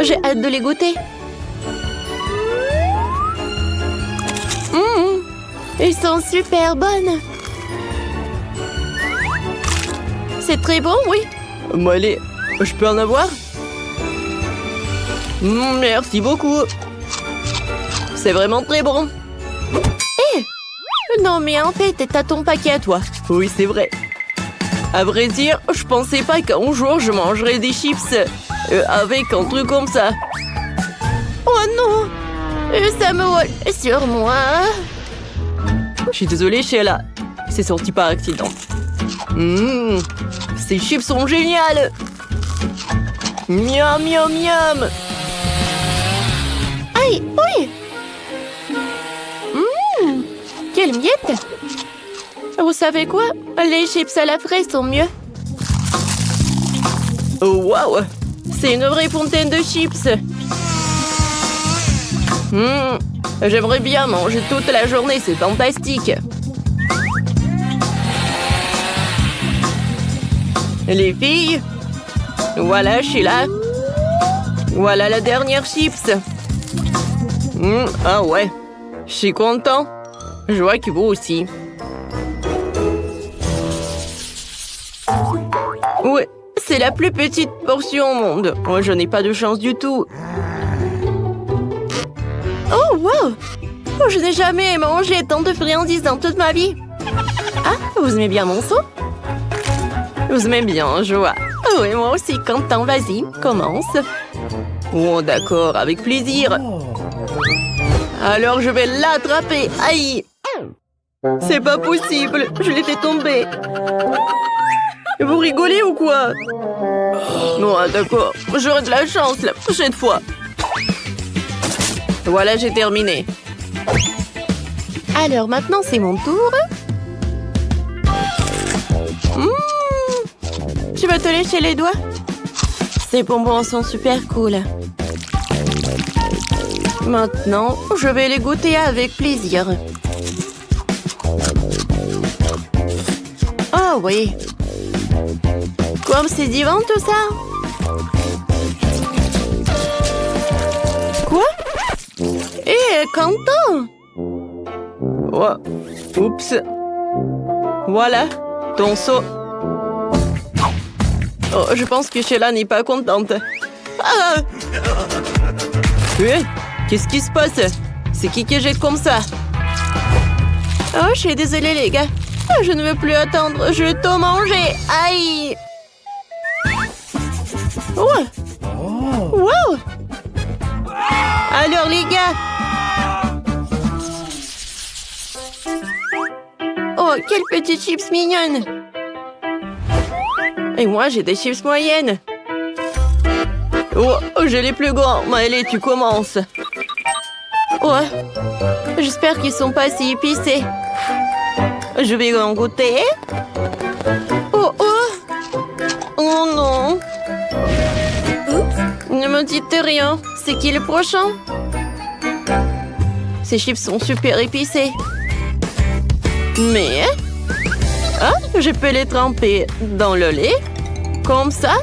J'ai hâte de les goûter. Ils sont super bonnes. C'est très bon, oui. Allez, je peux en avoir? Merci beaucoup. C'est vraiment très bon. Non, mais en fait, t'as ton paquet à toi. Oui, c'est vrai. À vrai dire, je pensais pas qu'un jour je mangerais des chips avec un truc comme ça. Oh non! Ça me vole sur moi. Je suis désolée, Sheila. C'est sorti par accident. Ces chips sont géniales. Miam, miam, miam. Aïe, oui. Quelle miette. Vous savez quoi? Les chips à la fraise sont mieux. Oh, waouh. C'est une vraie fontaine de chips. J'aimerais bien manger toute la journée, c'est fantastique. Les filles, voilà Sheila. Voilà la dernière chips. Ah ouais, je suis content. Je vois que vous aussi. Ouais, c'est la plus petite portion au monde. Moi, je n'ai pas de chance du tout. Oh, wow! Oh, je n'ai jamais mangé tant de friandises dans toute ma vie. Ah, vous aimez bien mon son? Vous aimez bien, je vois. Oh, et moi aussi, content. Vas-y, commence. Oh, d'accord, avec plaisir. Alors, je vais l'attraper. Aïe! C'est pas possible, je l'ai fait tomber. Vous rigolez ou quoi? Non, d'accord, j'aurai de la chance la prochaine fois. Voilà, j'ai terminé. Alors maintenant, c'est mon tour. Tu vas te lécher les doigts? Ces bonbons sont super cool. Maintenant, je vais les goûter avec plaisir. Oh oui. Comme c'est divin tout ça. Quoi? Quentin! Oh, oups. Voilà, ton seau. Oh, je pense que Sheila n'est pas contente. Ah! Qu'est-ce qui se passe? C'est qui jette comme ça? Oh, je suis désolée les gars. Je ne veux plus attendre, je vais tout manger. Aïe! Oh! Wow! Alors les gars! Oh, quelle petite chips mignonne! Et moi, j'ai des chips moyennes. Oh, j'ai les plus grands. Allez, tu commences. Ouais. J'espère qu'ils sont pas si épicés. Je vais en goûter. Oh, oh! Oh non! Ne me dites rien. C'est qui le prochain? Ces chips sont super épicés. Mais... Ah, je peux les tremper dans le lait. Comme ça.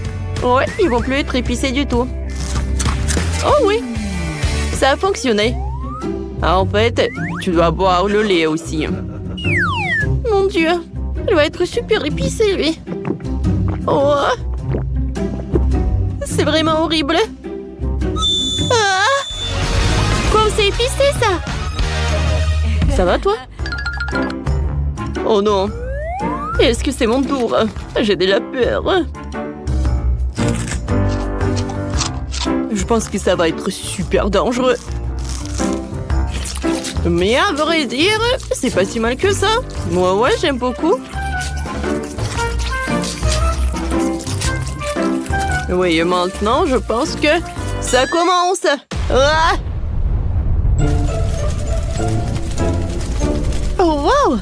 Ouais, ils vont plus être épicés du tout. Oh oui! Ça a fonctionné. En fait, tu dois boire le lait aussi. Mon Dieu! Il va être super épicé, lui. Oh! C'est vraiment horrible. Ah! Comme c'est épicé, ça! Ça va, toi? Oh non! Est-ce que c'est mon tour? J'ai déjà peur. Je pense que ça va être super dangereux. Mais à vrai dire, c'est pas si mal que ça. Moi, ouais, j'aime beaucoup. Oui, et maintenant, je pense que ça commence. Ah! Oh, wow!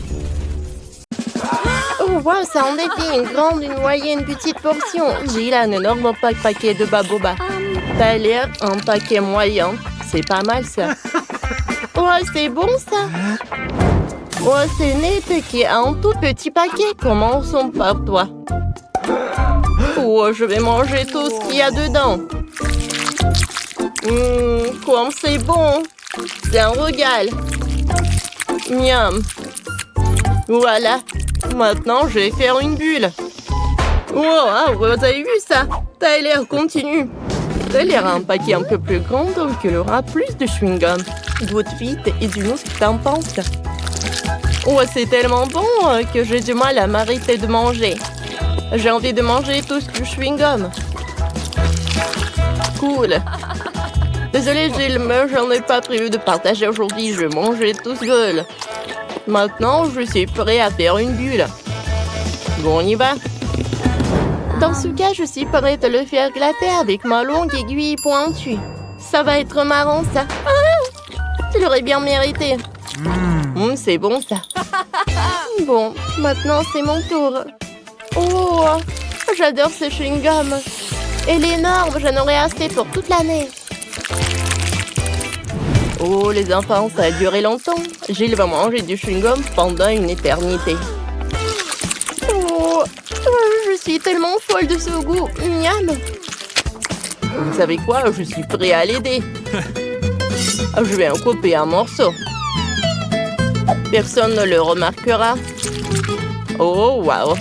Oh, wow, ça en était une grande, une moyenne, une petite portion. J'ai là un énorme paquet de baboba. T'as l'air un paquet moyen. C'est pas mal, ça. Oh, c'est bon, ça. Oh, c'est Nate qui a un tout petit paquet. Commençons par toi. Oh, je vais manger tout ce qu'il y a dedans. Comme c'est bon. C'est un régal. Miam. Voilà. Maintenant, je vais faire une bulle. Oh, vous avez vu ça? Tyler, continue. Tyler a un paquet un peu plus grand, donc il aura plus de chewing-gum. Goûte vite et dis-nous ce que t'en penses. Oh, c'est tellement bon que j'ai du mal à m'arrêter de manger. J'ai envie de manger tout ce chewing-gum. Cool. Désolée, Gilles, mais j'en ai pas prévu de partager aujourd'hui. Je vais manger tout seul. Maintenant, je suis prêt à faire une bulle. Bon, on y va. Dans ce cas, je suis prête à le faire glater avec ma longue aiguille pointue. Ça va être marrant, ça. Ah, tu l'aurais bien mérité. C'est bon, ça. Bon, maintenant, c'est mon tour. Oh, j'adore ce chewing-gum. Elle est énorme, j'en aurai assez pour toute l'année. Oh, les enfants, ça a duré longtemps. Gilles va manger du chewing-gum pendant une éternité. Oh, je suis tellement folle de ce goût. Miam. Vous savez quoi? Je suis prêt à l'aider. Je vais en couper un morceau. Personne ne le remarquera. Oh, waouh.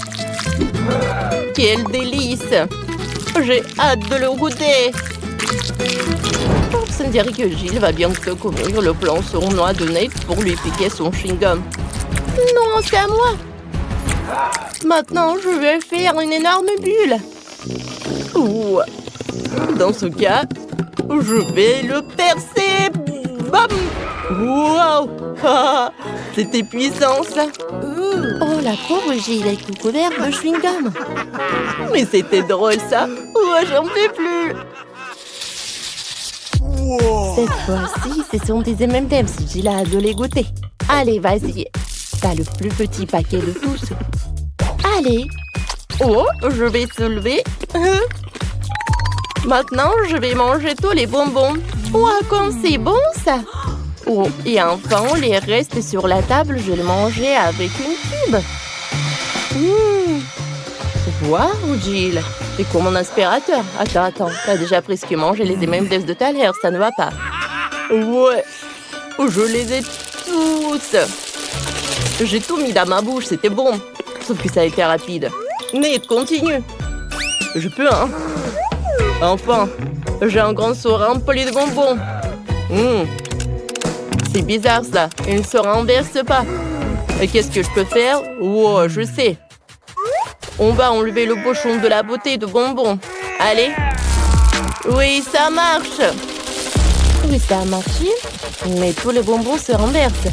Quel délice. J'ai hâte de le goûter. Ça me dirait que Gilles va bientôt couvrir le plan sournois de Nate pour lui piquer son chewing-gum. Non, c'est à moi. Maintenant, je vais faire une énorme bulle. Ouh. Dans ce cas, je vais le percer. Bam! Wow! Ah, c'était puissant, ça. Oh, la pauvre Gilles est tout couverte de chewing-gum. Mais c'était drôle, ça. Ouais, j'en peux plus. Cette fois-ci, ce sont des M&M's. Gilles a hâte de les goûter. Allez, vas-y. T'as le plus petit paquet de tous. Allez. Oh, je vais soulever. Maintenant, je vais manger tous les bonbons. Oh, comme c'est bon, ça. Oh, et enfin, les restes sur la table, je les mangeais avec une tube. Waouh, Gilles. C'est comme mon aspirateur. Attends. T'as déjà presque mangé les M&M's de Tyler, ça ne va pas. Ouais. Je les ai tous. J'ai tout mis dans ma bouche, c'était bon. Sauf que ça a été rapide. Nate, continue. Je peux, hein. Enfin, j'ai un grand seau rempli de bonbons. C'est bizarre, ça. Il ne se renverse pas. Et qu'est-ce que je peux faire? Oh, je sais. On va enlever le bouchon de la bouteille de bonbons. Allez. Oui, ça marche. Oui, ça a marché, mais tous les bonbons se renversent.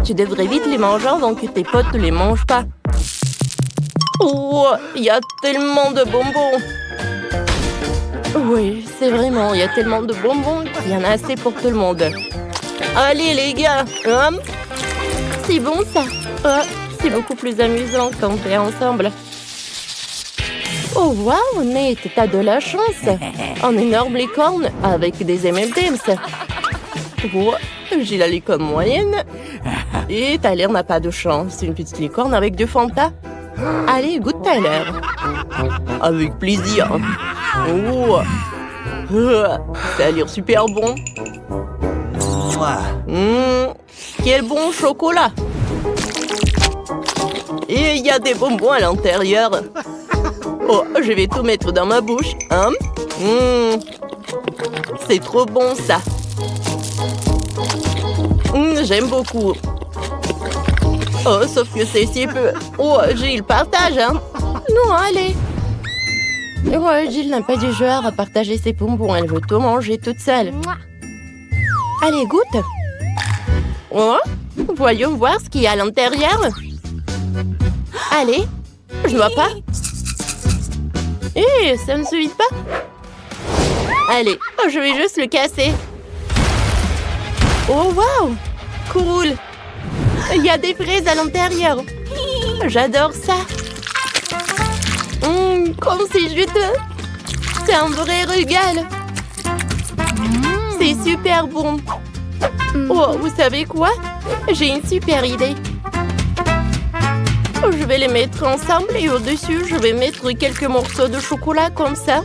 Tu devrais vite les manger avant que tes potes ne les mangent pas. Oh, il y a tellement de bonbons. Oui, c'est vraiment, il y a tellement de bonbons qu'il y en a assez pour tout le monde. Allez les gars, hein? C'est bon ça. Oh, c'est beaucoup plus amusant quand on est ensemble. Oh waouh, Nate, t'as de la chance. Un énorme licorne avec des M&M's. Oh, j'ai la licorne moyenne. Et Tyler n'a pas de chance. C'est une petite licorne avec du Fanta. Allez, goûte Tyler. Avec plaisir. Oh, ça a l'air super bon. Quel bon chocolat. Et il y a des bonbons à l'intérieur. Oh, je vais tout mettre dans ma bouche. Hein? C'est trop bon, ça. J'aime beaucoup. Oh, sauf que c'est si peu. Oh, Jill, partage, hein? Non, allez. Oh, Jill n'a pas du genre à partager ses bonbons. Elle veut tout manger toute seule. Allez, goûte. Oh, voyons voir ce qu'il y a à l'intérieur. Allez, je ne vois pas. Eh, ça ne se vide pas. Allez, je vais juste le casser. Oh, waouh! Cool! Il y a des fraises à l'intérieur. J'adore ça. Comme c'est juteux. C'est un vrai régal. C'est super bon. Oh, vous savez quoi? J'ai une super idée. Je vais les mettre ensemble et au-dessus, je vais mettre quelques morceaux de chocolat comme ça.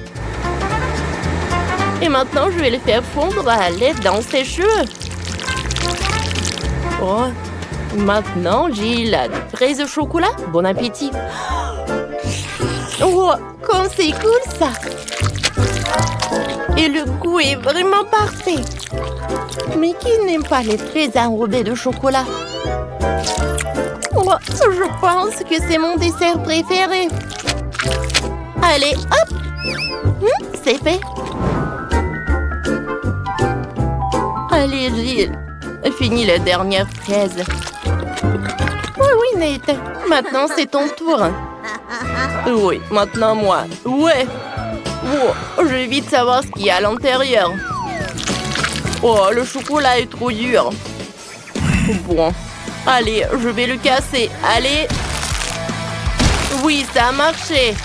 Et maintenant, je vais les faire fondre à l'aide d'un sèche-cheveux. Oh, maintenant, j'ai la fraise au chocolat. Bon appétit. Oh, comme c'est cool ça. Et le goût est vraiment parfait. Mais qui n'aime pas les fraises enrobées de chocolat? Oh, je pense que c'est mon dessert préféré. Allez, hop! C'est fait. Allez, Jill. Finis la dernière fraise. Oui, Nate. Maintenant, c'est ton tour. Oui, maintenant moi. Ouais. Oh, je vais vite savoir ce qu'il y a à l'intérieur. Oh, le chocolat est trop dur. Bon. Allez, je vais le casser. Allez. Oui, ça a marché.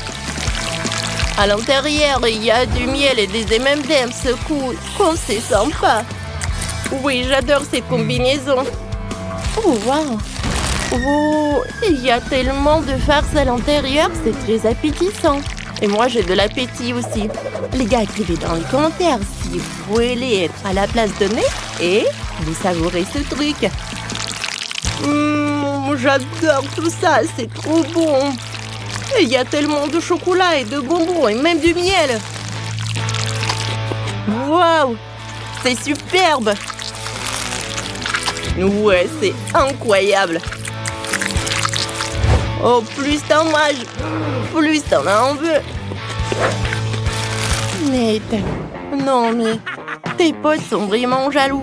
À l'intérieur, il y a du miel et des M&M's. Cool. Oh, c'est sympa. Oui, j'adore cette combinaison. Oh, waouh. Oh, il y a tellement de farce à l'intérieur. C'est très appétissant. Et moi, j'ai de l'appétit aussi. Les gars, écrivez dans les commentaires si vous voulez être à la place de Nate et vous savourez ce truc. J'adore tout ça, c'est trop bon. Il y a tellement de chocolat et de bonbons et même du miel. Waouh, c'est superbe. Ouais, c'est incroyable. Oh, plus t'en manges, plus t'en en veux. Nate, non mais tes potes sont vraiment jaloux.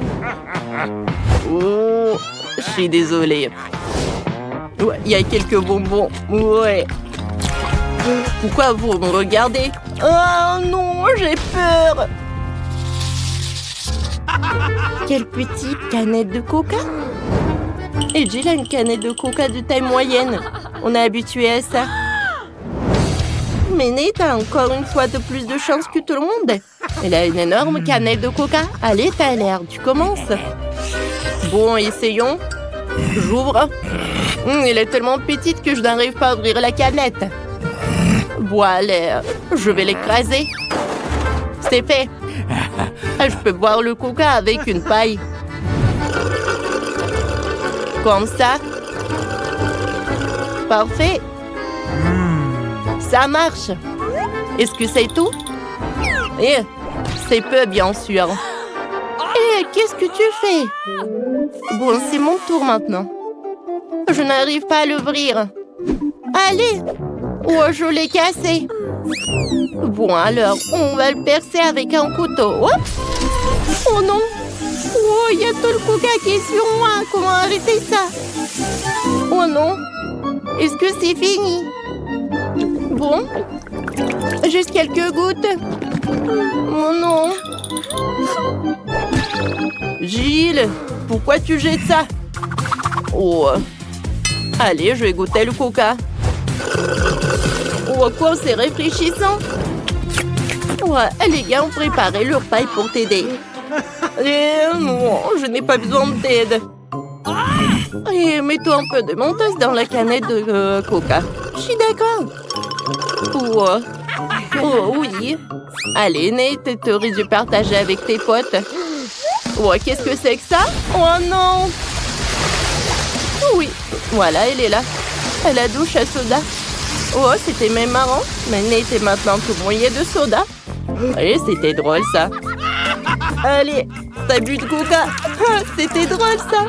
Oh, je suis désolée. Ouais, il y a quelques bonbons. Ouais. Pourquoi vous me regardez? Oh non, j'ai peur. Quelle petite canette de coca. Et Jill a une canette de coca de taille moyenne. On est habitué à ça. Mais Nate a encore une fois de plus de chance que tout le monde. Elle a une énorme canette de coca. Allez, Tyler, tu commences. Bon, essayons. J'ouvre. Elle est tellement petite que je n'arrive pas à ouvrir la canette. Bon, allez, je vais l'écraser. C'est fait. Je peux boire le coca avec une paille. Comme ça. Parfait. Ça marche. Est-ce que c'est tout? Eh, c'est peu, bien sûr. Eh, qu'est-ce que tu fais? Bon, c'est mon tour maintenant. Je n'arrive pas à l'ouvrir. Allez! Oh, je l'ai cassé. Bon, alors, on va le percer avec un couteau. Hop! Oh non! tout le coca qui est sur moi. Comment arrêter ça? Oh non. Est-ce que c'est fini? Bon. Juste quelques gouttes. Oh non. Gilles, pourquoi tu jettes ça? Oh. Allez, je vais goûter le coca. Oh, quoi, c'est rafraîchissant. Ouais, les gars ont préparé leur paille pour t'aider. Non, je n'ai pas besoin de t'aide. Et mets-toi un peu de mentos dans la canette de coca. Je suis d'accord. Oh oui. Allez, Nate, tu aurais dû partager avec tes potes. Ouais, qu'est-ce que c'est que ça? Oh non. Oui, voilà, elle est là. À la douche à soda. Oh, c'était même marrant. Mais Nate est maintenant tout mouillé de soda. Et c'était drôle, ça. Allez, t'as bu de coca. C'était drôle, ça.